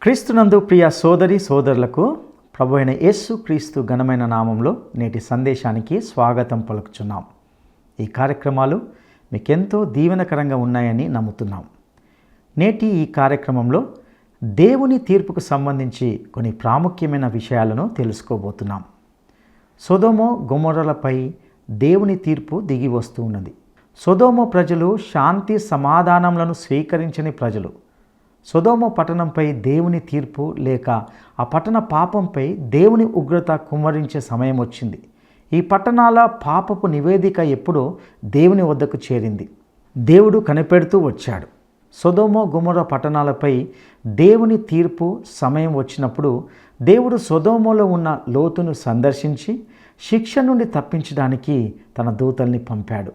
క్రీస్తునందు ప్రియ సోదరి సోదరులకు ప్రభు అయిన యేసు క్రీస్తు ఘనమైన నామంలో నేటి సందేశానికి స్వాగతం పలుకుచున్నాం. ఈ కార్యక్రమాలు మీకెంతో దీవెనకరంగా ఉన్నాయని నమ్ముతున్నాం. నేటి ఈ కార్యక్రమంలో దేవుని తీర్పుకు సంబంధించి కొన్ని ప్రాముఖ్యమైన విషయాలను తెలుసుకోబోతున్నాం. సొదొమ గొమొర్రాలపై దేవుని తీర్పు దిగి వస్తూ ఉన్నది. సొదొమ ప్రజలు శాంతి సమాధానములను స్వీకరించని ప్రజలు. సొదొమ పట్టణంపై దేవుని తీర్పు లేక ఆ పట్టణ పాపంపై దేవుని ఉగ్రత కుమ్మరించే సమయం వచ్చింది. ఈ పట్టణాల పాపపు నివేదిక ఎప్పుడో దేవుని వద్దకు చేరింది. దేవుడు కనిపెడుతూ వచ్చాడు. సొదొమ గొమొర్రా పట్టణాలపై దేవుని తీర్పు సమయం వచ్చినప్పుడు దేవుడు సొదొమలో ఉన్న లోతును సందర్శించి శిక్ష నుండి తప్పించడానికి తన దూతల్ని పంపాడు.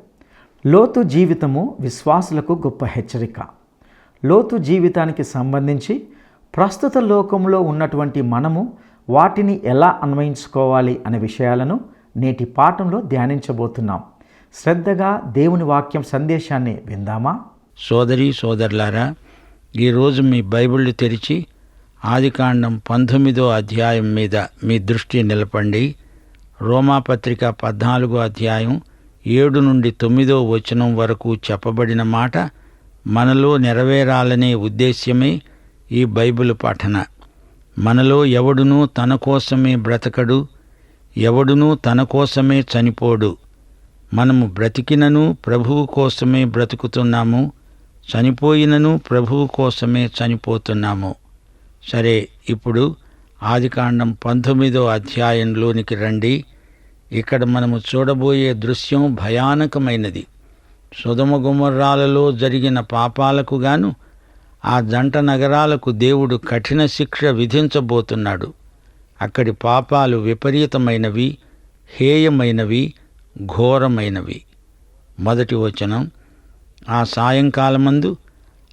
లోతు జీవితము విశ్వాసులకు గొప్ప హెచ్చరిక. లోతు జీవితానికి సంబంధించి ప్రస్తుత లోకంలో ఉన్నటువంటి మనము వాటిని ఎలా అన్వయించుకోవాలి అనే విషయాలను నేటి పాఠంలో ధ్యానించబోతున్నాం. శ్రద్ధగా దేవుని వాక్యం సందేశాన్ని విందామా? సోదరి సోదరులారా, ఈరోజు మీ బైబిళ్ళు తెరిచి ఆదికాండం 19వ అధ్యాయం మీద మీ దృష్టి నిలపండి. రోమాపత్రిక 14వ అధ్యాయం 7 నుండి 9వ వచనం వరకు చెప్పబడిన మాట మనలో నెరవేరాలనే ఉద్దేశ్యమే ఈ బైబిల్ పఠన. మనలో ఎవడునూ తన కోసమే బ్రతకడు, ఎవడునూ తన కోసమే చనిపోడు. మనము బ్రతికినను ప్రభువు కోసమే బ్రతుకుతున్నాము, చనిపోయినను ప్రభువు కోసమే చనిపోతున్నాము. సరే, ఇప్పుడు ఆదికాండం 19వ అధ్యాయంలోనికి రండి. ఇక్కడ మనము చూడబోయే దృశ్యం భయానకమైనది. సొదొమ గొమొర్రాలలో జరిగిన పాపాలకు గాను ఆ జంట నగరాలకు దేవుడు కఠిన శిక్ష విధించబోతున్నాడు. అక్కడి పాపాలు విపరీతమైనవి, హేయమైనవి, ఘోరమైనవి. 1వ వచనం, ఆ సాయంకాలమందు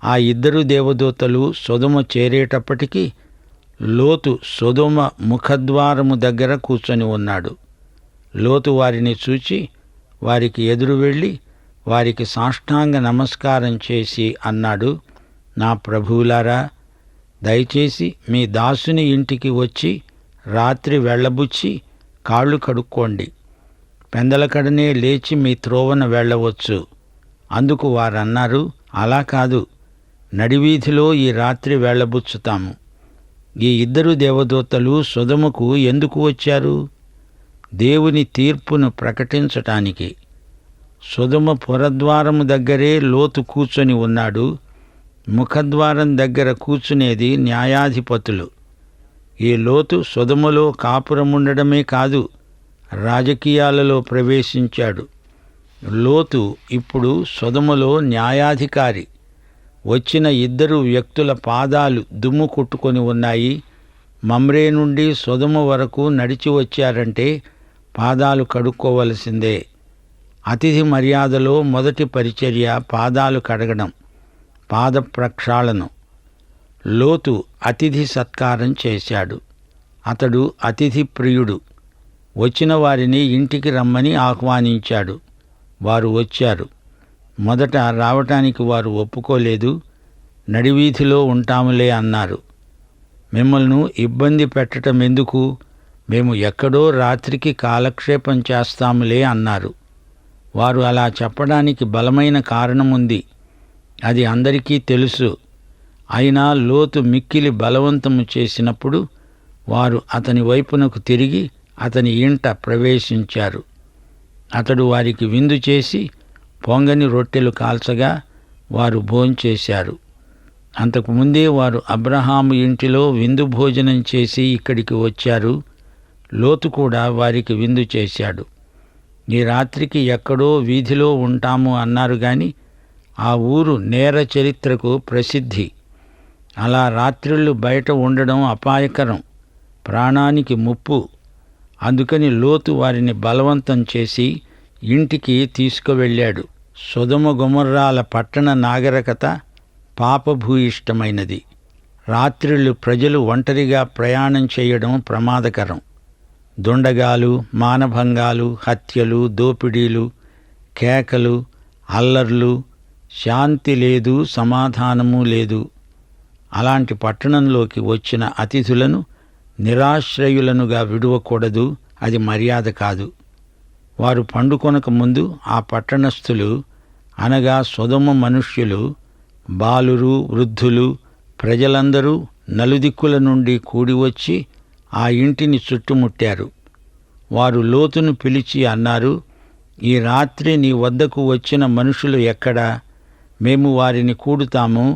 ఆ 2 దేవదూతలు సొదొమ చేరేటప్పటికి లోతు సొదొమ ముఖద్వారము దగ్గర కూర్చొని ఉన్నాడు. లోతు వారిని చూచి వారికి ఎదురు వెళ్ళి వారికి సాష్టాంగ నమస్కారం చేసి అన్నాడు, నా ప్రభువులారా, దయచేసి మీ దాసుని ఇంటికి వచ్చి రాత్రి వెళ్ళబుచ్చి కాళ్ళు కడుక్కోండి. పెందలకడనే లేచి మీ త్రోవన వెళ్ళవచ్చు. అందుకు వారన్నారు, అలా కాదు, నడివీధిలో ఈ రాత్రి వెళ్ళబుచ్చుతాము. ఈ 2 దేవదూతలు సొదొమకు ఎందుకు వచ్చారు? దేవుని తీర్పును ప్రకటించటానికి. సొదొమ పురద్వారము దగ్గరే లోతు కూర్చొని ఉన్నాడు. ముఖద్వారం దగ్గర కూర్చునేది న్యాయాధిపతులు. ఈ లోతు సొదొమలో కాపురముండడమే కాదు, రాజకీయాలలో ప్రవేశించాడు. లోతు ఇప్పుడు సొదొమలో న్యాయాధికారి. వచ్చిన 2 వ్యక్తుల పాదాలు దుమ్ము కొట్టుకొని ఉన్నాయి. మమ్రే నుండి సొదొమ వరకు నడిచి వచ్చారంటే పాదాలు కడుక్కోవలసిందే. అతిథి మర్యాదలో మొదటి పరిచర్య పాదాలు కడగడం, పాద ప్రక్షాళనం. లోతు అతిథి సత్కారం చేశాడు. అతడు అతిథి ప్రియుడు. వచ్చిన వారిని ఇంటికి రమ్మని ఆహ్వానించాడు. వారు వచ్చారు. మొదట రావటానికి వారు ఒప్పుకోలేదు. నడివీధిలో ఉంటాములే అన్నారు. మిమ్మల్ని ఇబ్బంది పెట్టడం ఎందుకు, మేము ఎక్కడో రాత్రికి కాలక్షేపం చేస్తాములే అన్నారు. వారు అలా చెప్పడానికి బలమైన కారణముంది. అది అందరికీ తెలుసు. అయినా లోతు మిక్కిలి బలవంతము చేసినప్పుడు వారు అతని వైపునకు తిరిగి అతని ఇంట ప్రవేశించారు. అతడు వారికి విందు చేసి పొంగని రొట్టెలు కాల్చగా వారు భోంచేశారు. అంతకుముందే వారు అబ్రహాము ఇంటిలో విందు భోజనం చేసి ఇక్కడికి వచ్చారు. లోతు కూడా వారికి విందు చేశాడు. ఈ రాత్రికి ఎక్కడో వీధిలో ఉంటాము అన్నారు గాని ఆ ఊరు నేర చరిత్రకు ప్రసిద్ధి. అలా రాత్రిళ్ళు బయట ఉండడం అపాయకరం, ప్రాణానికి ముప్పు. అందుకని లోతు వారిని బలవంతం చేసి ఇంటికి తీసుకువెళ్ళాడు. సొదొమ గొమొర్రాల పట్టణ నాగరికత పాపభూయిష్టమైనది. రాత్రిళ్ళు ప్రజలు ఒంటరిగా ప్రయాణం చేయడం ప్రమాదకరం. దుండగాలు, మానభంగాలు, హత్యలు, దోపిడీలు, కేకలు, అల్లర్లు, శాంతి లేదు, సమాధానము లేదు. అలాంటి పట్టణంలోకి వచ్చిన అతిథులను నిరాశ్రయులనుగా విడువకూడదు, అది మర్యాద కాదు. వారు పండుకొనక ముందు ఆ పట్టణస్థులు, అనగా సొదొమ మనుష్యులు, బాలురు, వృద్ధులు, ప్రజలందరూ నలుదిక్కుల నుండి కూడివచ్చి ఆ ఇంటిని చుట్టుముట్టారు. వారు లోతును పిలిచి అన్నారు, ఈ రాత్రి నీ వద్దకు వచ్చిన మనుషులు ఎక్కడా? మేము వారిని కూడుతాము,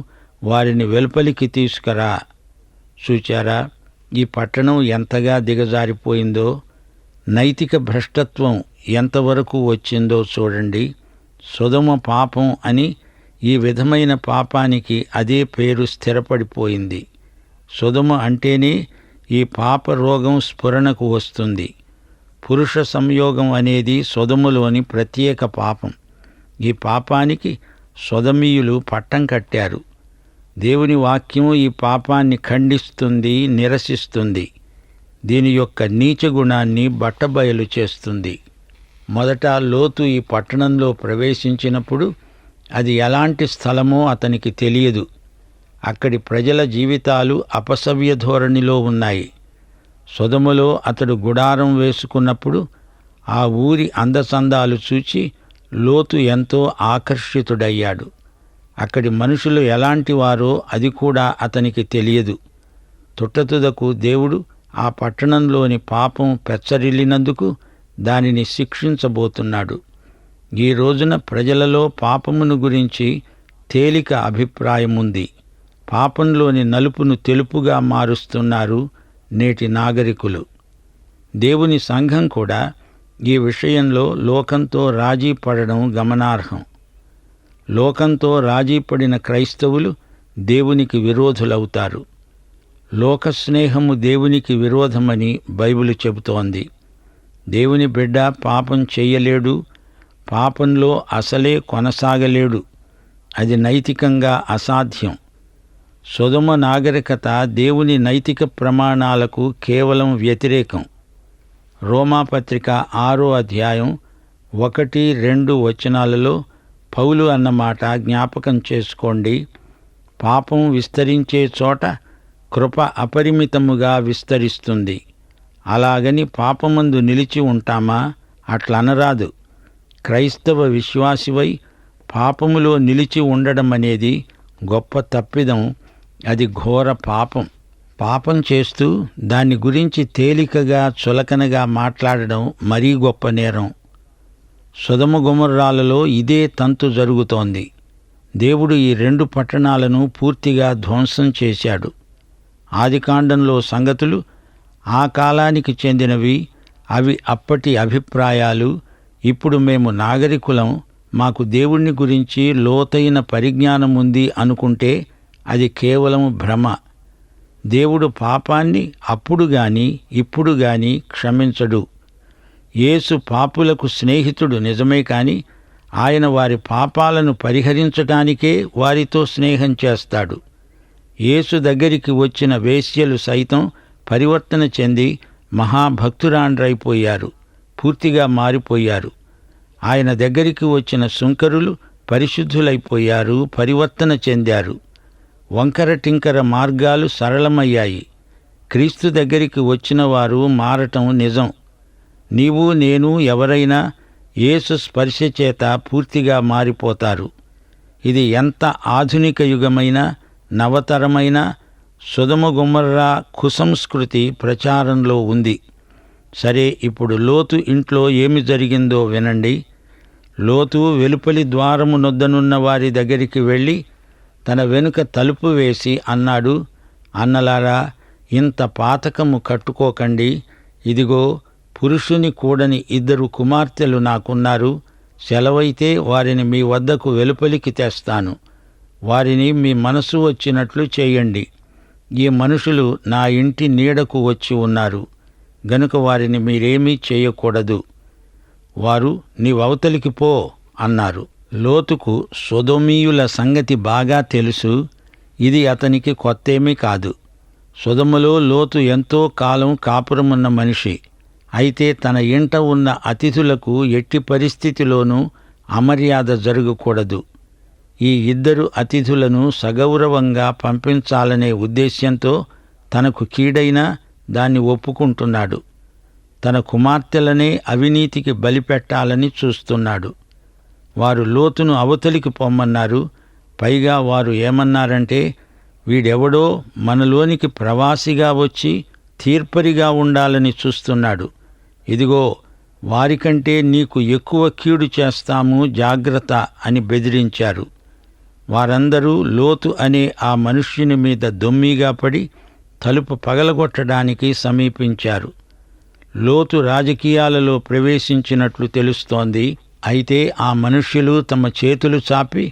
వారిని వెలుపలికి తీసుకురా. చూచారా ఈ పట్టణం ఎంతగా దిగజారిపోయిందో, నైతిక భ్రష్టత్వం ఎంతవరకు వచ్చిందో చూడండి. సొదొమ పాపం అని ఈ విధమైన పాపానికి అదే పేరు స్థిరపడిపోయింది. సొదొమ అంటేనే ఈ పాప రోగం స్ఫురణకు వస్తుంది. పురుష సంయోగం అనేది సొదొమలోని ప్రత్యేక పాపం. ఈ పాపానికి సొదమీయులు పట్టం కట్టారు. దేవుని వాక్యం ఈ పాపాన్ని ఖండిస్తుంది, నిరసిస్తుంది. దీని యొక్క నీచ గుణాన్ని బట్టబయలు చేస్తుంది. మొదట లోతు ఈ పట్టణంలో ప్రవేశించినప్పుడు అది ఎలాంటి స్థలమో అతనికి తెలియదు. అక్కడి ప్రజల జీవితాలు అపసవ్య ధోరణిలో ఉన్నాయి. సొదొమలో అతడు గుడారం వేసుకున్నప్పుడు ఆ ఊరి అందచందాలు చూచి లోతు ఎంతో ఆకర్షితుడయ్యాడు. అక్కడి మనుషులు ఎలాంటి వారో అది కూడా అతనికి తెలియదు. తుట్టతుదకు దేవుడు ఆ పట్టణంలోని పాపం పెచ్చరిల్లినందుకు దానిని శిక్షించబోతున్నాడు. ఈ రోజున ప్రజలలో పాపమును గురించి తేలిక అభిప్రాయముంది. పాపంలోని నలుపును తెలుపుగా మారుస్తున్నారు నేటి నాగరికులు. దేవుని సంఘం కూడా ఈ విషయంలో లోకంతో రాజీ పడడం గమనార్హం. లోకంతో రాజీ పడిన క్రైస్తవులు దేవునికి విరోధులవుతారు. లోకస్నేహము దేవునికి విరోధమని బైబిలు చెబుతోంది. దేవుని బిడ్డ పాపం చెయ్యలేడు, పాపంలో అసలే కొనసాగలేడు. అది నైతికంగా అసాధ్యం. సొదొమ నాగరికత దేవుని నైతిక ప్రమాణాలకు కేవలం వ్యతిరేకం. రోమాపత్రిక 6వ అధ్యాయం 1-2 వచనాలలో పౌలు అన్నమాట జ్ఞాపకం చేసుకోండి. పాపం విస్తరించే చోట కృప అపరిమితముగా విస్తరిస్తుంది. అలాగని పాపమందు నిలిచి ఉంటామా? అట్లనరాదు. క్రైస్తవ విశ్వాసివై పాపములో నిలిచి ఉండడమనేది గొప్ప తప్పిదం. అది ఘోర పాపం. పాపం చేస్తూ దాని గురించి తేలికగా చులకనగా మాట్లాడడం మరీ గొప్ప నేరం. సొదొమ గొమొర్రాలలో ఇదే తంతు జరుగుతోంది. దేవుడు ఈ 2 పట్టణాలను పూర్తిగా ధ్వంసం చేశాడు. ఆదికాండంలో సంగతులు ఆ కాలానికి చెందినవి. అవి అప్పటి అభిప్రాయాలు. ఇప్పుడు మేము నాగరికులం, మాకు దేవుణ్ణి గురించి లోతైన పరిజ్ఞానం ఉంది అనుకుంటే అది కేవలం భ్రమ. దేవుడు పాపాన్ని అప్పుడు గాని ఇప్పుడు గాని క్షమించడు. యేసు పాపులకు స్నేహితుడు నిజమే కాని ఆయన వారి పాపాలను పరిహరించటానికే వారితో స్నేహం చేస్తాడు. యేసు దగ్గరికి వచ్చిన వేశ్యలు సైతం పరివర్తన చెంది మహాభక్తురాండ్రైపోయారు, పూర్తిగా మారిపోయారు. ఆయన దగ్గరికి వచ్చిన సుంకరులు పరిశుద్ధులైపోయారు, పరివర్తన చెందారు. వంకర టింకర మార్గాలు సరళమయ్యాయి. క్రీస్తు దగ్గరికి వచ్చిన వారు మారటం నిజం. నీవు నేను ఎవరైనా యేసు స్పర్శ చేత పూర్తిగా మారిపోతారు. ఇది ఎంత ఆధునిక యుగమైనా నవతరమైన సొదొమ గొమొర్రా కుసంస్కృతి ప్రచారంలో ఉంది. సరే, ఇప్పుడు లోతు ఇంట్లో ఏమి జరిగిందో వినండి. లోతు వెలుపలి ద్వారము నొద్దనున్న వారి దగ్గరికి వెళ్ళి తన వెనుక తలుపు వేసి అన్నాడు, అన్నలారా, ఇంత పాతకము కట్టుకోకండి. ఇదిగో, పురుషుని కూడని 2 కుమార్తెలు నాకున్నారు. సెలవైతే వారిని మీ వద్దకు వెలుపలికి తెస్తాను. వారిని మీ మనసు వచ్చినట్లు చేయండి. ఈ మనుషులు నా ఇంటి నీడకు వచ్చి ఉన్నారు గనుక వారిని మీరేమీ చేయకూడదు. వారు నీవవతలికి పో అన్నారు. లోతుకు సొదొమీయుల సంగతి బాగా తెలుసు. ఇది అతనికి కొత్తేమీ కాదు. సొదొమలో లోతు ఎంతో కాలం కాపురమున్న మనిషి. అయితే తన ఇంట ఉన్న అతిథులకు ఎట్టి పరిస్థితిలోనూ అమర్యాద జరగకూడదు. ఈ ఇద్దరు అతిథులను సగౌరవంగా పంపించాలనే ఉద్దేశ్యంతో తనకు కీడైనా దాన్ని ఒప్పుకుంటున్నాడు. తన కుమార్తెలనే అవినీతికి బలిపెట్టాలని చూస్తున్నాడు. వారు లోతును అవతలికి పొమ్మన్నారు. పైగా వారు ఏమన్నారంటే, వీడెవడో మనలోనికి ప్రవాసిగా వచ్చి తీర్పరిగా ఉండాలని చూస్తున్నాడు. ఇదిగో, వారికంటే నీకు ఎక్కువ కీడు చేస్తాము, జాగ్రత్త అని బెదిరించారు. వారందరూ లోతు అనే ఆ మనుష్యుని మీద దొమ్మిగా పడి తలుపు పగలగొట్టడానికి సమీపించారు. లోతు రాజకీయాలలో ప్రవేశించినట్లు తెలుస్తోంది. అయితే ఆ మనుష్యులు తమ చేతులు చాపి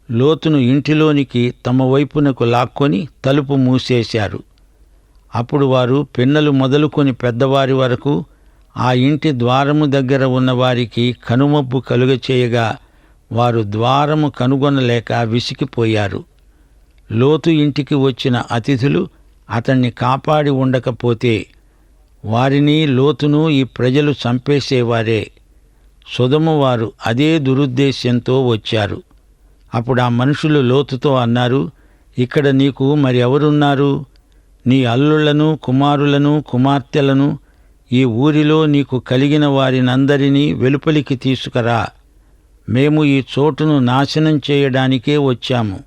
లోతును ఇంటిలోనికి తమ వైపునకు లాక్కొని తలుపు మూసేశారు. అప్పుడు వారు పిన్నలు మొదలుకొని పెద్దవారి వరకు ఆ ఇంటి ద్వారము దగ్గర ఉన్నవారికి కనుమబ్బు కలుగచేయగా వారు ద్వారము కనుగొనలేక విసిగిపోయారు. లోతు ఇంటికి వచ్చిన అతిథులు అతన్ని కాపాడి ఉండకపోతే వారిని, లోతును ఈ ప్రజలు చంపేసేవారే. సొదొమ వారు అదే దురుద్దేశ్యంతో వచ్చారు. అప్పుడు ఆ మనుషులు లోతుతో అన్నారు, ఇక్కడ నీకు మరి ఎవరున్నారు? నీ అల్లుళ్లను, కుమారులను, కుమార్తెలను, ఈ ఊరిలో నీకు కలిగిన వారినందరినీ వెలుపలికి తీసుకురా. మేము ఈ చోటును నాశనం చేయడానికే వచ్చాము.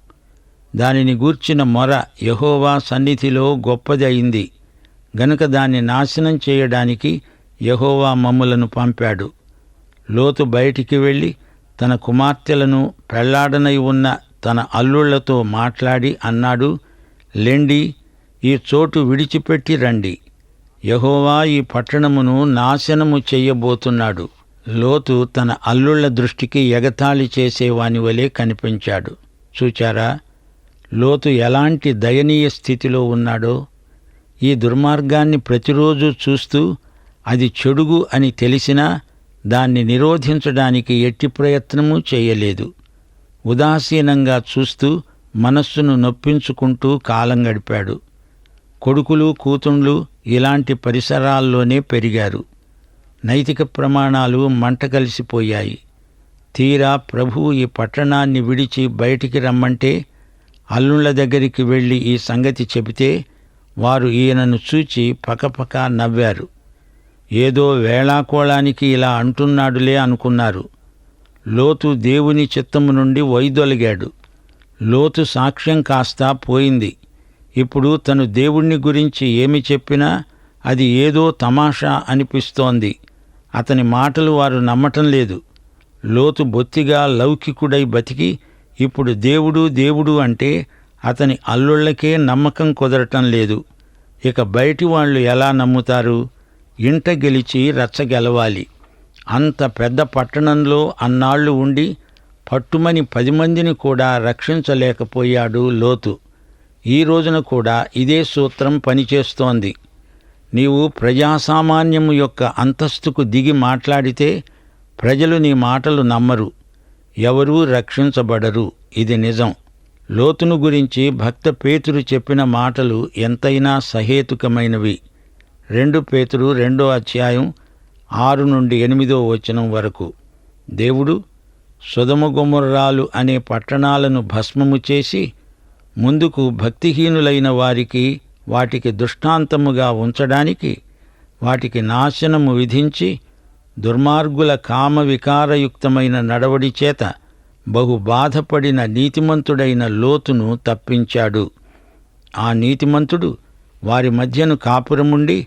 దానిని గూర్చిన మొర యెహోవా సన్నిధిలో గొప్పది అయింది గనుక దాన్ని నాశనం చేయడానికి యెహోవా మమ్ములను పంపాడు. లోతు బయటికి వెళ్ళి తన కుమార్తెలను, పెళ్లాడనై ఉన్న తన అల్లుళ్లతో మాట్లాడి అన్నాడు, లెండి, ఈ చోటు విడిచిపెట్టి రండి. యెహోవా ఈ పట్టణమును నాశనము చెయ్యబోతున్నాడు. లోతు తన అల్లుళ్ల దృష్టికి ఎగతాళి చేసేవాని వలె కనిపించాడు. చూచారా, లోతు ఎలాంటి దయనీయ స్థితిలో ఉన్నాడో. ఈ దుర్మార్గాన్ని ప్రతిరోజు చూస్తూ అది చెడుగు అని తెలిసినా దాన్ని నిరోధించడానికి ఎట్టి ప్రయత్నమూ చేయలేదు. ఉదాసీనంగా చూస్తూ మనస్సును నొప్పించుకుంటూ కాలం గడిపాడు. కొడుకులు, కూతుండ్లు ఇలాంటి పరిసరాల్లోనే పెరిగారు. నైతిక ప్రమాణాలు మంట కలిసిపోయాయి. తీరా ప్రభువు ఈ పట్టణాన్ని విడిచి బయటికి రమ్మంటే అల్లుళ్ల దగ్గరికి వెళ్ళి ఈ సంగతి చెబితే వారు ఈయనను చూచి పకపక నవ్వారు. ఏదో వేళాకోళానికి ఇలా అంటున్నాడులే అనుకున్నారు. లోతు దేవుని చిత్తము నుండి వైదొలిగాడు. లోతు సాక్ష్యం కాస్తా పోయింది. ఇప్పుడు తను దేవుణ్ణి గురించి ఏమి చెప్పినా అది ఏదో తమాషా అనిపిస్తోంది. అతని మాటలు వారు నమ్మటం లేదు. లోతు బొత్తిగా లౌకికుడై బతికి ఇప్పుడు దేవుడు దేవుడు అంటే అతని అల్లుళ్లకే నమ్మకం కుదరటం లేదు. ఇక బయటి వాళ్ళు ఎలా నమ్ముతారు? ఇంట గెలిచి రచ్చగెలవాలి. అంత పెద్ద పట్టణంలో అన్నాళ్లు ఉండి పట్టుమని 10 మందిని కూడా రక్షించలేకపోయాడు లోతు. ఈ రోజున కూడా ఇదే సూత్రం పనిచేస్తోంది. నీవు ప్రజాసామాన్యము యొక్క అంతస్తుకు దిగి మాట్లాడితే ప్రజలు నీ మాటలు నమ్మరు, ఎవరూ రక్షించబడరు. ఇది నిజం. లోతును గురించి భక్త పేతురు చెప్పిన మాటలు ఎంతైనా సహేతుకమైనవి. 2 పేతురు 2వ అధ్యాయం 6 నుండి 8వ వచనం వరకు. దేవుడు సొదొమ గొమొర్రాలు అనే పట్టణాలను భస్మము చేసి ముందుకు భక్తిహీనులైన వారికి వాటికి దృష్టాంతముగా ఉంచడానికి వాటికి నాశనము విధించి దుర్మార్గుల కామ వికారయుక్తమైన నడవడి చేత బహు బాధపడిన నీతిమంతుడైన లోతును తప్పించాడు. ఆ నీతిమంతుడు వారి మధ్యను కాపురముండి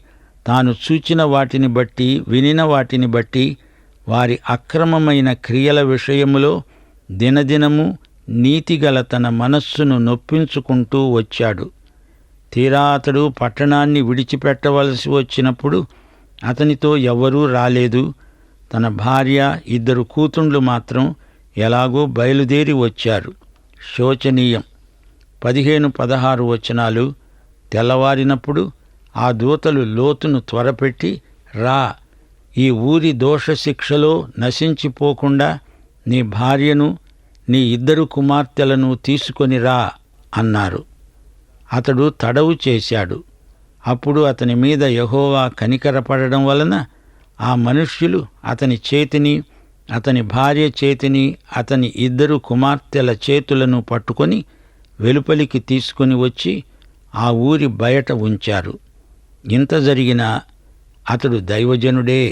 తాను చూచిన వాటిని బట్టి, వినిన వాటిని బట్టి వారి అక్రమమైన క్రియల విషయములో దినదినము నీతిగల తన మనస్సును నొప్పించుకుంటూ వచ్చాడు. తీరా అతడు పట్టణాన్ని విడిచిపెట్టవలసి వచ్చినప్పుడు అతనితో ఎవ్వరూ రాలేదు. తన భార్య, 2 కూతుండ్లు మాత్రం ఎలాగో బయలుదేరి వచ్చారు. శోచనీయం. 15-16 వచనాలు. తెల్లవారినప్పుడు ఆ దూతలు లోతును త్వరపెట్టి, రా, ఈ ఊరి దోషశిక్షలో నశించిపోకుండా నీ భార్యను, నీ 2 కుమార్తెలను తీసుకొని రా అన్నారు. అతడు తడవు చేశాడు. అప్పుడు అతని మీద యెహోవా కనికరపడడం వలన ఆ మనుష్యులు అతని చేతిని, అతని భార్య చేతిని, అతని 2 కుమార్తెల చేతులను పట్టుకొని వెలుపలికి తీసుకుని వచ్చి ఆ ఊరి బయట ఉంచారు. ఇంత జరిగినా అతడు దైవజనుడే.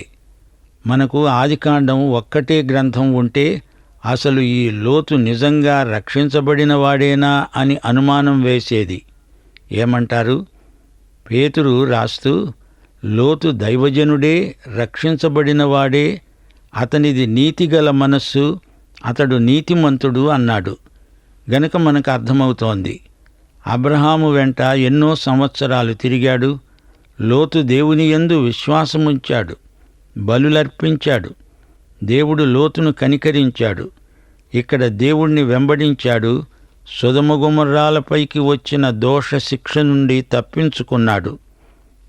మనకు ఆదికాండం ఒక్కటే గ్రంథం ఉంటే అసలు ఈ లోతు నిజంగా రక్షించబడినవాడేనా అని అనుమానం వేసేది. ఏమంటారు? పేతురు రాస్తూ, లోతు దైవజనుడే, రక్షించబడినవాడే, అతనిది నీతిగల మనస్సు, అతడు నీతిమంతుడు అన్నాడు. గనుక మనకు అర్థమవుతోంది, అబ్రహాము వెంట ఎన్నో సంవత్సరాలు తిరిగాడు. లోతు దేవుని యందు విశ్వాసముంచాడు, బలులర్పించాడు. దేవుడు లోతును కనికరించాడు. ఇక్కడ దేవుణ్ణి వెంబడించాడు. సొదొమ గొమొర్రాలపైకి వచ్చిన దోష శిక్ష నుండి తప్పించుకున్నాడు.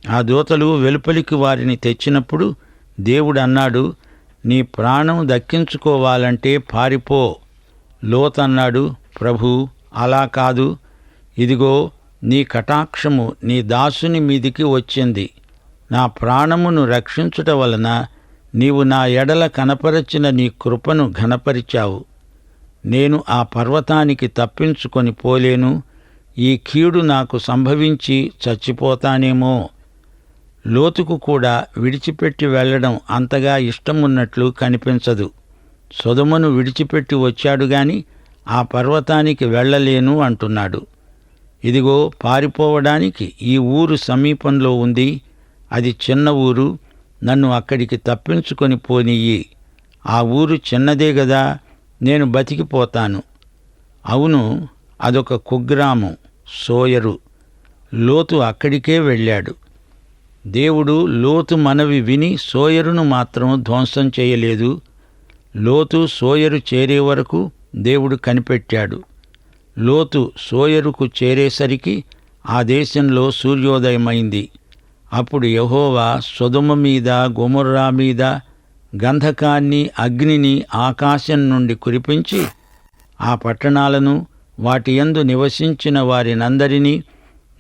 ఆ దూతలు వెలుపలికి వారిని తెచ్చినప్పుడు దేవుడు అన్నాడు, నీ ప్రాణం దక్కించుకోవాలంటే పారిపో. లోతన్నాడు, ప్రభూ, అలా కాదు. ఇదిగో నీ కటాక్షము నీ దాసుని మీదికి వచ్చింది. నా ప్రాణమును రక్షించుట వలన నీవు నా ఎడల కనపరచిన నీ కృపను ఘనపరిచావు. నేను ఆ పర్వతానికి తప్పించుకొని పోలేను. ఈ కీడు నాకు సంభవించి చచ్చిపోతానేమో. లోతుకు కూడా విడిచిపెట్టి వెళ్లడం అంతగా ఇష్టమున్నట్లు కనిపించదు. సొదొమను విడిచిపెట్టి వచ్చాడు గాని ఆ పర్వతానికి వెళ్ళలేను అంటున్నాడు. ఇదిగో, పారిపోవడానికి ఈ ఊరు సమీపంలో ఉంది. అది చిన్న ఊరు. నన్ను అక్కడికి తప్పించుకొని పోనియ్యి. ఆ ఊరు చిన్నదే గదా, నేను బతికిపోతాను. అవును, అదొక కుగ్రామం, సోయరు. లోతు అక్కడికే వెళ్ళాడు. దేవుడు లోతు మనవి విని సోయరును మాత్రం ధ్వంసం చేయలేదు. లోతు సోయరు చేరే వరకు దేవుడు కనిపెట్టాడు. లోతు సోయరుకు చేరేసరికి ఆ దేశంలో సూర్యోదయమైంది. అప్పుడు యెహోవా సొదొమ మీద, గొమొర్రా మీద గంధకాన్ని, అగ్నిని ఆకాశం నుండి కురిపించి ఆ పట్టణాలను, వాటి యందు నివసించిన వారినందరినీ,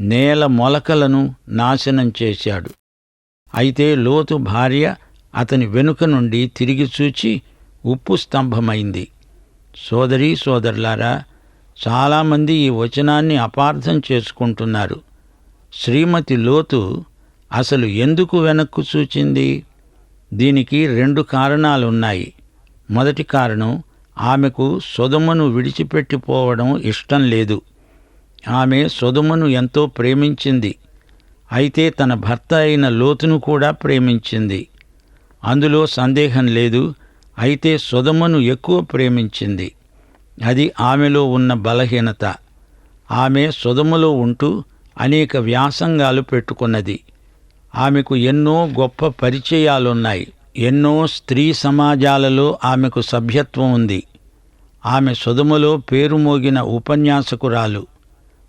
నేల మొలకలను నాశనం చేశాడు. అయితే లోతు భార్య అతని వెనుక నుండి తిరిగి చూచి ఉప్పు స్తంభమైంది. సోదరీ సోదరులారా, చాలామంది ఈ వచనాన్ని అపార్థం చేసుకుంటున్నారు. శ్రీమతి లోతు అసలు ఎందుకు వెనక్కు చూచింది? దీనికి 2 కారణాలున్నాయి. మొదటి కారణం, ఆమెకు సొదొమను విడిచిపెట్టిపోవడం ఇష్టం లేదు. ఆమె సొదొమను ఎంతో ప్రేమించింది. అయితే తన భర్త అయిన లోతును కూడా ప్రేమించింది. అందులో సందేహం లేదు. అయితే సొదొమను ఎక్కువ ప్రేమించింది. అది ఆమెలో ఉన్న బలహీనత. ఆమె సొదొమలో ఉంటూ అనేక వ్యాసంగాలు పెట్టుకున్నది. ఆమెకు ఎన్నో గొప్ప పరిచయాలున్నాయి. ఎన్నో స్త్రీ సమాజాలలో ఆమెకు సభ్యత్వం ఉంది. ఆమె సొదొమలో పేరుమోగిన ఉపన్యాసకురాలు.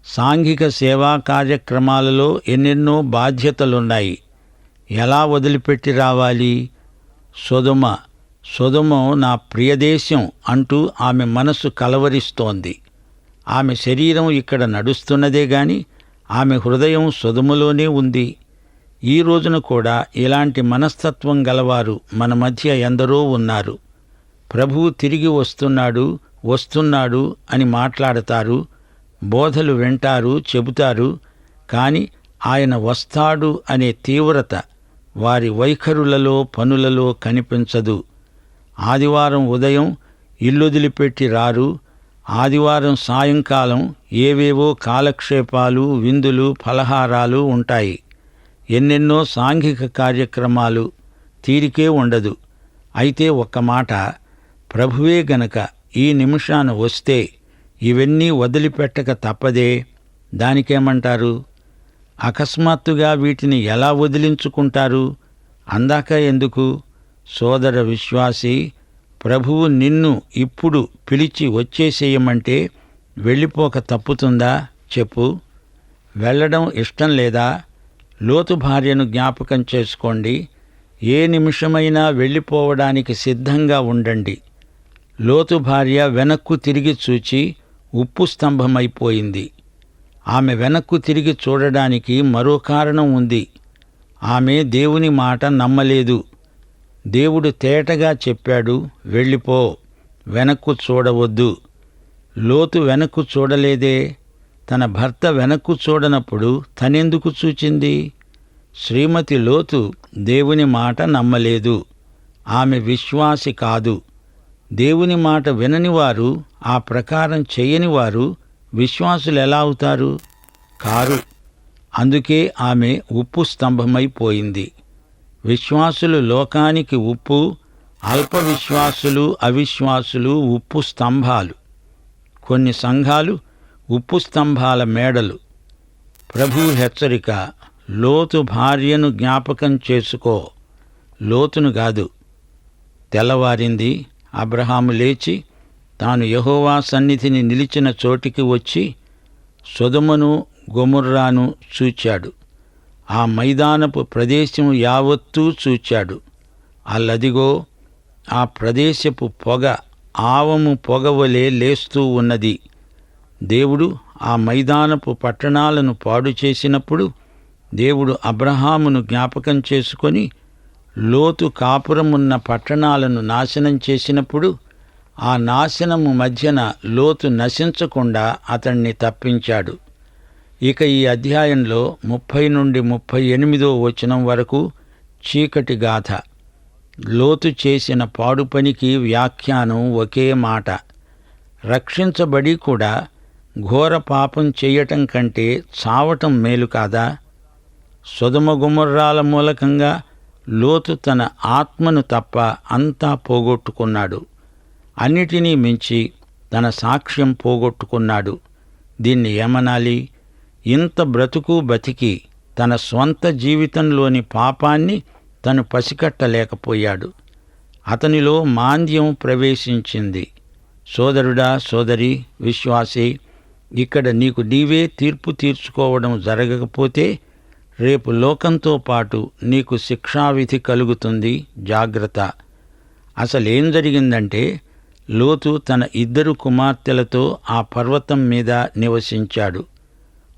సాంఘిక సేవా కార్యక్రమాలలో ఎన్నెన్నో బాధ్యతలున్నాయి. ఎలా వదిలిపెట్టి రావాలి? సొదొమ నా ప్రియదేశం అంటూ ఆమె మనసు కలవరిస్తోంది. ఆమె శరీరం ఇక్కడ నడుస్తున్నదే గాని ఆమె హృదయం సొదొమలోనే ఉంది. ఈ రోజున కూడా ఇలాంటి మనస్తత్వం గలవారు మన మధ్య ఎందరో ఉన్నారు. ప్రభువు తిరిగి వస్తున్నాడు అని మాట్లాడతారు, బోధలు వింటారు, చెబుతారు. కాని ఆయన వస్తాడు అనే తీవ్రత వారి వైఖరులలో, పనులలో కనిపించదు. ఆదివారం ఉదయం ఇల్లొదిలిపెట్టి రారు. ఆదివారం సాయంకాలం ఏవేవో కాలక్షేపాలు, విందులు, ఫలహారాలు ఉంటాయి. ఎన్నెన్నో సాంఘిక కార్యక్రమాలు. తీరికే ఉండదు. అయితే ఒక్క మాట, ప్రభువే గనక ఈ నిమిషాన వస్తే ఇవన్నీ వదిలిపెట్టక తప్పదే. దానికేమంటారు? అకస్మాత్తుగా వీటిని ఎలా వదిలించుకుంటారు? అందాక ఎందుకు? సోదర విశ్వాసి, ప్రభువు నిన్ను ఇప్పుడు పిలిచి వచ్చేసేయమంటే వెళ్ళిపోక తప్పుతుందా చెప్పు? వెళ్ళడం ఇష్టం లేదా? లోతు భార్యను జ్ఞాపకం చేసుకోండి. ఏ నిమిషమైనా వెళ్ళిపోవడానికి సిద్ధంగా ఉండండి. లోతు భార్య వెనక్కు తిరిగి చూచి ఉప్పు స్తంభమైపోయింది. ఆమె వెనక్కు తిరిగి చూడడానికి మరో కారణం ఉంది. ఆమె దేవుని మాట నమ్మలేదు. దేవుడు తేటగా చెప్పాడు, వెళ్ళిపో, వెనక్కు చూడవద్దు. లోతు వెనక్కు చూడలేదే. తన భర్త వెనక్కు చూడనప్పుడు తనెందుకు చూచింది? శ్రీమతి లోతు దేవుని మాట నమ్మలేదు. ఆమె విశ్వాసి కాదు. దేవుని మాట విననివారు, ఆ ప్రకారం చెయ్యనివారు విశ్వాసులెలా అవుతారు? కారు. అందుకే ఆమె ఉప్పు స్తంభమైపోయింది. విశ్వాసులు లోకానికి ఉప్పు, అల్ప విశ్వాసులు, అవిశ్వాసులు ఉప్పు స్తంభాలు. కొన్ని సంఘాలు ఉప్పు స్తంభాల మేడలు. ప్రభు హెచ్చరిక, లోతు భార్యను జ్ఞాపకం చేసుకో, లోతును కాదు. తెల్లవారింది. అబ్రహాము లేచి తాను యెహోవా సన్నిధిని నిలిచిన చోటికి వచ్చి సొదొమను గొమొర్రాను చూచాడు. ఆ మైదానపు ప్రదేశం యావత్తూ చూచాడు. అల్లదిగో, ఆ ప్రదేశపు పొగ ఆవము పొగవలే లేస్తూ ఉన్నది. దేవుడు ఆ మైదానపు పట్టణాలను పాడు చేసినప్పుడు దేవుడు అబ్రహామును జ్ఞాపకం చేసుకొని లోతు కాపురమున్న పట్టణాలను నాశనం చేసినప్పుడు ఆ నాశనము మధ్యన లోతు నశించకుండా అతణ్ణి తప్పించాడు. ఇక ఈ అధ్యాయంలో 30 నుండి 38 వచనం వరకు చీకటి గాథ. లోతు చేసిన పాడు పనికి వ్యాఖ్యానం ఒకే మాట. రక్షించబడి కూడా ఘోర పాపం చెయ్యటం కంటే చావటం మేలు కాదా? సొదొమ గొమొర్రాల మూలకంగా లోతు తన ఆత్మను తప్ప అంతా పోగొట్టుకున్నాడు. అన్నిటినీ మించి తన సాక్ష్యం పోగొట్టుకున్నాడు. దీన్ని ఏమనాలి? ఇంత బ్రతుకు బతికి తన స్వంత జీవితంలోని పాపాన్ని తను పసికట్టలేకపోయాడు. అతనిలో మాంద్యం ప్రవేశించింది. సోదరుడా, సోదరి, విశ్వాసి, ఇక్కడ నీకు నీవే తీర్పు తీర్చుకోవడం జరగకపోతే రేపు లోకంతో పాటు నీకు శిక్షావిధి కలుగుతుంది. జాగ్రత్త. అసలేం జరిగిందంటే, లోతు తన 2 కుమార్తెలతో ఆ పర్వతం మీద నివసించాడు.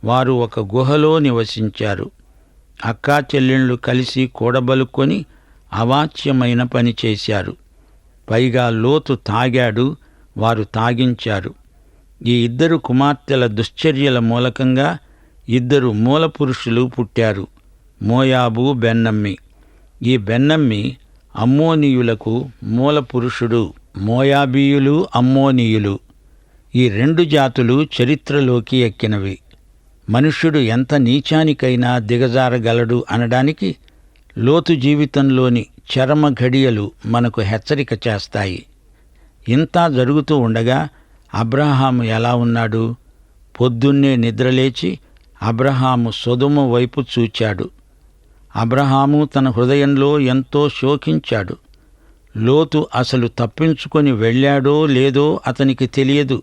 వారు ఒక గుహలో నివసించారు. అక్కా చెల్లెళ్ళు కలిసి కూడబలుక్కొని అవాచ్యమైన పని చేశారు. పైగా లోతు తాగాడు, వారు తాగించారు. ఈ 2 కుమార్తెల దుశ్చర్యల మూలకంగా 2 మూలపురుషులు పుట్టారు, మోయాబు, బెన్నమ్మి. ఈ బెన్నమ్మి అమ్మోనీయులకు మూలపురుషుడు. మోయాబీయులు, అమ్మోనీయులు ఈ 2 జాతులు చరిత్రలోకి ఎక్కినవి. మనుష్యుడు ఎంత నీచానికైనా దిగజారగలడు అనడానికి లోతు జీవితంలోని చరమ ఘడియలు మనకు హెచ్చరిక చేస్తాయి. ఇంతా జరుగుతూ ఉండగా అబ్రహాము ఎలా ఉన్నాడు? పొద్దున్నే నిద్రలేచి అబ్రహాము సొదొమ వైపు చూచాడు. అబ్రహాము తన హృదయంలో ఎంతో శోకించాడు. లోతు అసలు తప్పించుకొని వెళ్ళాడో లేదో అతనికి తెలియదు.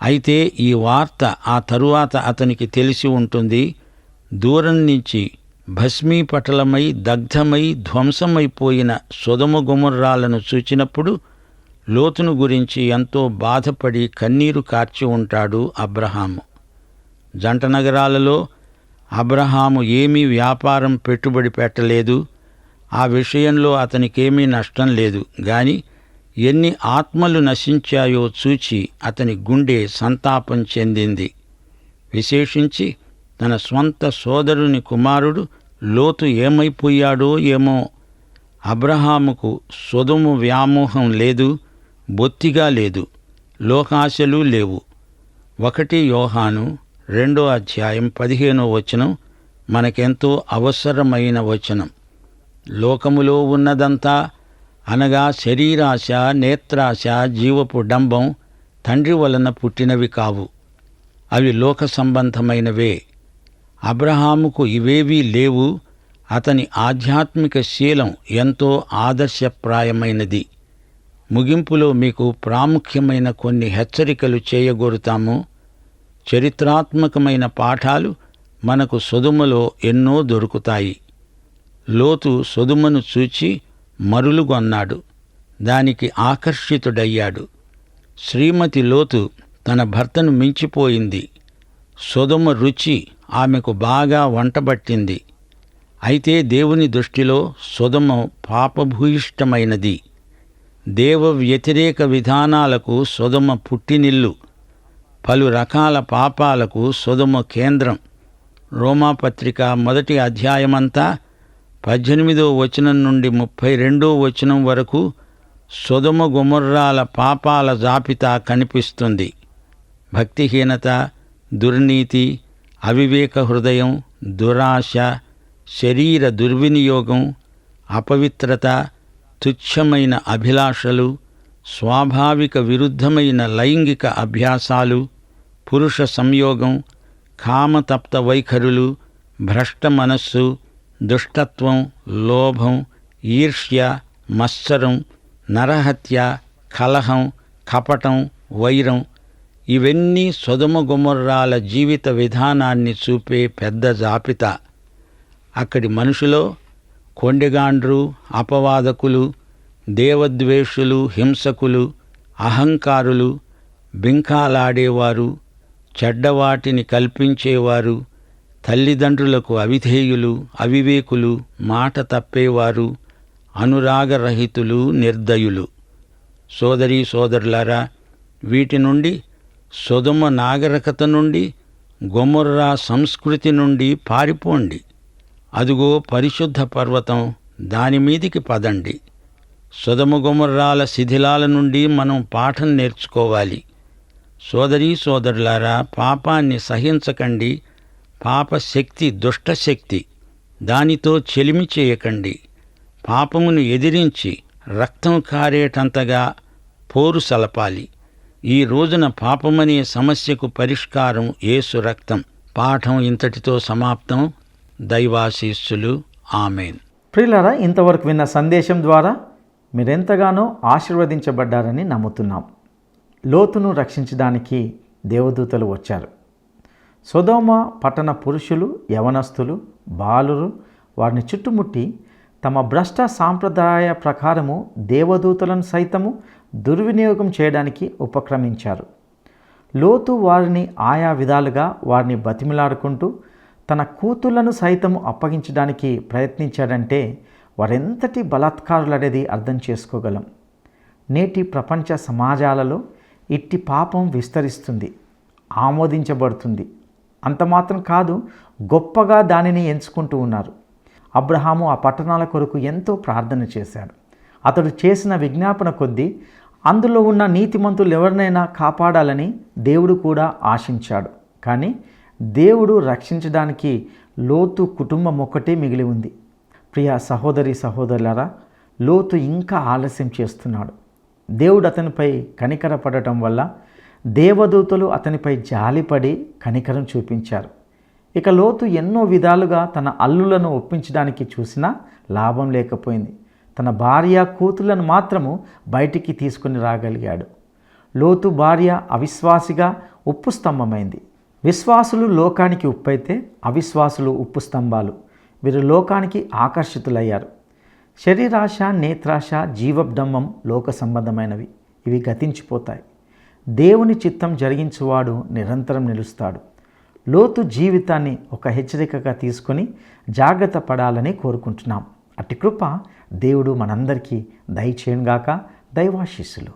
అయితే ఈ వార్త ఆ తరువాత అతనికి తెలిసి ఉంటుంది. దూరం నుంచి భస్మీపటలమై దగ్ధమై ధ్వంసమైపోయిన సొదొమ గొమొర్రాలను చూచినప్పుడు లోతును గురించి ఎంతో బాధపడి కన్నీరు కార్చి ఉంటాడు అబ్రహాము. జంట నగరాలలో అబ్రహాము ఏమీ వ్యాపారం పెట్టుబడి పెట్టలేదు. ఆ విషయంలో అతనికేమీ నష్టం లేదు. గాని ఎన్ని ఆత్మలు నశించాయో చూచి అతని గుండె సంతాపం చెందింది. విశేషించి తన స్వంత సోదరుని కుమారుడు లోతు ఏమైపోయాడో ఏమో. అబ్రహాముకు సొదొమ వ్యామోహం లేదు, బొత్తిగా లేదు. లోకాశలు లేవు. 1 యోహాను 2:15 మనకెంతో అవసరమైన వచనం. లోకములో ఉన్నదంతా అనగా శరీరాశ, నేత్రాశ, జీవపు డంబం తండ్రి వలన పుట్టినవి కావు. అవి లోక సంబంధమైనవే. అబ్రహాముకు ఇవేవీ లేవు. అతని ఆధ్యాత్మిక శీలం ఎంతో ఆదర్శప్రాయమైనది. ముగింపులో మీకు ప్రాముఖ్యమైన కొన్ని హెచ్చరికలు చేయగోరుతాము. చరిత్రాత్మకమైన పాఠాలు మనకు సొదొమలో ఎన్నో దొరుకుతాయి. లోతు సొదొమను చూచి మరులుగొన్నాడు, దానికి ఆకర్షితుడయ్యాడు. శ్రీమతి లోతు తన భర్తను మించిపోయింది. సొదొమ రుచి ఆమెకు బాగా వంటబట్టింది. అయితే దేవుని దృష్టిలో సొదొమ పాపభూయిష్టమైనది. దేవ వ్యతిరేక విధానాలకు సొదొమ పుట్టినిల్లు. పలు రకాల పాపాలకు సొదొమ కేంద్రం. రోమాపత్రిక 1వ అధ్యాయమంతా 18వ వచనం నుండి 32వ వచనం వరకు సొదొమ గొమొర్రాల పాపాల జాబితా కనిపిస్తుంది. భక్తిహీనత, దుర్నీతి, అవివేక హృదయం, దురాశ, శరీర దుర్వినియోగం, అపవిత్రత, తుచ్చమైన అభిలాషలు, స్వాభావిక విరుద్ధమైన లైంగిక అభ్యాసాలు, పురుష సంయోగం, కామతప్త వైఖరులు, భ్రష్ట మనస్సు, దుష్టత్వం, లోభం, ఈర్ష్య, మత్సరం, నరహత్య, కలహం, కపటం, వైరం ఇవన్నీ సొదొమ గొమొర్రాల జీవిత విధానాన్ని చూపే పెద్ద జాబితా. అక్కడి మనుషులో కొండెగాండ్రు, అపవాదకులు, దేవద్వేషులు, హింసకులు, అహంకారులు, బింకాలాడేవారు, చెడ్డవాటిని కల్పించేవారు, తల్లిదండ్రులకు అవిధేయులు, అవివేకులు, మాట తప్పేవారు, అనురాగరహితులు, నిర్దయులు. సోదరీ సోదరులారా, వీటి నుండి, సొదొమ నాగరికత నుండి, గొమొర్రా సంస్కృతి నుండి పారిపోండి. అదుగో పరిశుద్ధ పర్వతం, దానిమీదికి పదండి. సొదొమ గొమొర్రాల శిథిలాల నుండి మనం పాఠం నేర్చుకోవాలి. సోదరీ సోదరులారా, పాపాన్ని సహించకండి. పాపశక్తి దుష్టశక్తి, దానితో చెలిమి చేయకండి. పాపమును ఎదిరించి రక్తం కారేటంతగా పోరు సలపాలి. ఈ రోజున పాపమనే సమస్యకు పరిష్కారం యేసు రక్తం. పాఠం ఇంతటితో సమాప్తం. దైవాశీస్సులు. ఆమేన్. ప్రియులారా, ఇంతవరకు విన్న సందేశం ద్వారా మీరెంతగానో ఆశీర్వదించబడ్డారని నమ్ముతున్నాం. లోతును రక్షించడానికి దేవదూతలు వచ్చారు. సొదొమ పట్టణ పురుషులు, యవనస్తులు, బాలురు వారిని చుట్టుముట్టి తమ భ్రష్ట సాంప్రదాయ ప్రకారము దేవదూతలను సైతము దుర్వినియోగం చేయడానికి ఉపక్రమించారు. లోతు వారిని ఆయా విధాలుగా వారిని బతిమిలాడుకుంటూ తన కూతుళ్లను సైతము అప్పగించడానికి ప్రయత్నించాడంటే వారెంతటి బలాత్కారులనేది అర్థం చేసుకోగలం. నేటి ప్రపంచ సమాజాలలో ఇట్టి పాపం విస్తరిస్తుంది, ఆమోదించబడుతుంది. అంత మాత్రం కాదు, గొప్పగా దానిని ఎంచుకుంటూ ఉన్నారు. అబ్రహాము ఆ పట్టణాల కొరకు ఎంతో ప్రార్థన చేశాడు. అతడు చేసిన విజ్ఞాపన కొద్దీ అందులో ఉన్న నీతిమంతులు ఎవరినైనా కాపాడాలని దేవుడు కూడా ఆశించాడు. కానీ దేవుడు రక్షించడానికి లోతు కుటుంబం ఒక్కటే మిగిలి ఉంది. ప్రియ సహోదరి సహోదరులారా, లోతు ఇంకా ఆలస్యం చేస్తున్నాడు. దేవుడు అతనిపై కనికరపడటం వల్ల దేవదూతలు అతనిపై జాలిపడి కనికరం చూపించారు. ఇక లోతు ఎన్నో విధాలుగా తన అల్లులను ఒప్పించడానికి చూసినా లాభం లేకపోయింది. తన భార్య కూతుళ్లను మాత్రము బయటికి తీసుకుని రాగలిగాడు. లోతు భార్య అవిశ్వాసిగా ఉప్పు స్తంభమైంది. విశ్వాసులు లోకానికి ఉప్పైతే అవిశ్వాసులు ఉప్పు స్తంభాలు. వీరు లోకానికి ఆకర్షితులయ్యారు. శరీరాశ, నేత్రాశ, జీవబ్డంబం లోక సంబంధమైనవి. ఇవి గతించిపోతాయి. దేవుని చిత్తం జరిగించువాడు నిరంతరం నిలుస్తాడు. లోతు జీవితాన్ని ఒక హెచ్చరికగా తీసుకొని జాగ్రత్త పడాలని కోరుకుంటున్నాం. అట్టి కృప దేవుడు మనందరికీ దయచేయునుగాక. దైవాశీస్సులు.